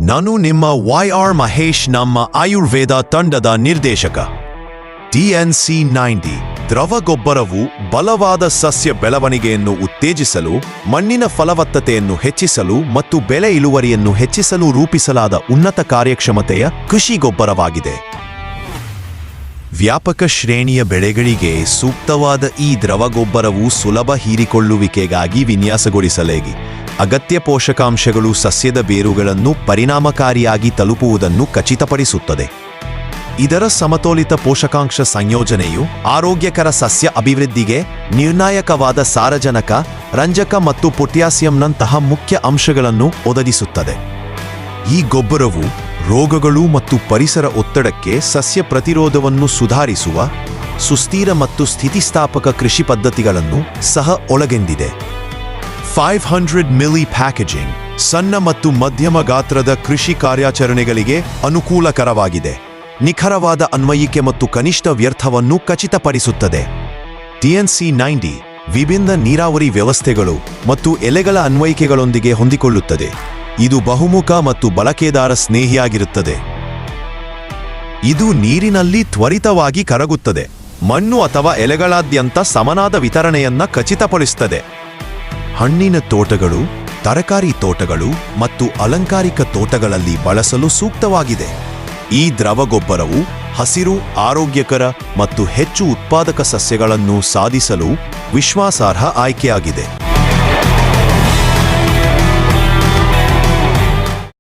ನಾನು ನಿಮ್ಮ ವೈ.ಆರ್. ಮಹೇಶ್, ನಮ್ಮ ಆಯುರ್ವೇದ ತಂಡದ ನಿರ್ದೇಶಕ. TNC90 ದ್ರವ ಗೊಬ್ಬರವು ಬಲವಾದ ಸಸ್ಯ ಬೆಳವಣಿಗೆಯನ್ನು ಉತ್ತೇಜಿಸಲು, ಮಣ್ಣಿನ ಫಲವತ್ತತೆಯನ್ನು ಹೆಚ್ಚಿಸಲು ಮತ್ತು ಬೆಳೆ ಇಳುವರಿಯನ್ನು ಹೆಚ್ಚಿಸಲು ರೂಪಿಸಲಾದ ಉನ್ನತ ಕಾರ್ಯಕ್ಷಮತೆಯ ಕೃಷಿ ಗೊಬ್ಬರವಾಗಿದೆ. ವ್ಯಾಪಕ ಶ್ರೇಣಿಯ ಬೆಳೆಗಳಿಗೆ ಸೂಕ್ತವಾದ ಈ ದ್ರವ ಗೊಬ್ಬರವು ಸುಲಭ ಹೀರಿಕೊಳ್ಳುವಿಕೆಗಾಗಿ ವಿನ್ಯಾಸಗೊಳಿಸಲಾಗಿದೆ. ಅಗತ್ಯ ಪೋಷಕಾಂಶಗಳು ಸಸ್ಯದ ಬೇರುಗಳನ್ನು ಪರಿಣಾಮಕಾರಿಯಾಗಿ ತಲುಪುವುದನ್ನು ಖಚಿತಪಡಿಸುತ್ತದೆ. ಇದರ ಸಮತೋಲಿತ ಪೋಷಕಾಂಶ ಸಂಯೋಜನೆಯು ಆರೋಗ್ಯಕರ ಸಸ್ಯ ಅಭಿವೃದ್ಧಿಗೆ ನಿರ್ಣಾಯಕವಾದ ಸಾರಜನಕ, ರಂಜಕ ಮತ್ತು ಪೊಟ್ಯಾಸಿಯಂನಂತಹ ಮುಖ್ಯ ಅಂಶಗಳನ್ನು ಒದಗಿಸುತ್ತದೆ. ಈ ಗೊಬ್ಬರವು ರೋಗಗಳು ಮತ್ತು ಪರಿಸರ ಒತ್ತಡಕ್ಕೆ ಸಸ್ಯ ಪ್ರತಿರೋಧವನ್ನು ಸುಧಾರಿಸುವ ಸುಸ್ಥಿರ ಮತ್ತು ಸ್ಥಿತಿಸ್ಥಾಪಕ ಕೃಷಿ ಪದ್ಧತಿಗಳನ್ನು ಸಹ ಒಳಗೊಂಡಿದೆ. 500 ಮಿಲಿ ಪ್ಯಾಕೇಜಿಂಗ್ ಸಣ್ಣ ಮತ್ತು ಮಧ್ಯಮ ಗಾತ್ರದ ಕೃಷಿ ಕಾರ್ಯಾಚರಣೆಗಳಿಗೆ ಅನುಕೂಲಕರವಾಗಿದೆ. ನಿಖರವಾದ ಅನ್ವಯಿಕೆ ಮತ್ತು ಕನಿಷ್ಠ ವ್ಯರ್ಥವನ್ನು ಖಚಿತಪಡಿಸುತ್ತದೆ. TNC90 ವಿಭಿನ್ನ ನೀರಾವರಿ ವ್ಯವಸ್ಥೆಗಳು ಮತ್ತು ಎಲೆಗಳ ಅನ್ವಯಿಕೆಗಳೊಂದಿಗೆ ಹೊಂದಿಕೊಳ್ಳುತ್ತದೆ. ಇದು ಬಹುಮುಖ ಮತ್ತು ಬಳಕೆದಾರ ಸ್ನೇಹಿಯಾಗಿರುತ್ತದೆ. ಇದು ನೀರಿನಲ್ಲಿ ತ್ವರಿತವಾಗಿ ಕರಗುತ್ತದೆ, ಮಣ್ಣು ಅಥವಾ ಎಲೆಗಳಾದ್ಯಂತ ಸಮನಾದ ವಿತರಣೆಯನ್ನ ಖಚಿತಪಡಿಸುತ್ತದೆ. ಹಣ್ಣಿನ ತೋಟಗಳು, ತರಕಾರಿ ತೋಟಗಳು ಮತ್ತು ಅಲಂಕಾರಿಕ ತೋಟಗಳಲ್ಲಿ ಬಳಸಲು ಸೂಕ್ತವಾಗಿದೆ. ಈ ದ್ರವ ಗೊಬ್ಬರವು ಹಸಿರು, ಆರೋಗ್ಯಕರ ಮತ್ತು ಹೆಚ್ಚು ಉತ್ಪಾದಕ ಸಸ್ಯಗಳನ್ನು ಸಾಧಿಸಲು ವಿಶ್ವಾಸಾರ್ಹ ಆಯ್ಕೆಯಾಗಿದೆ.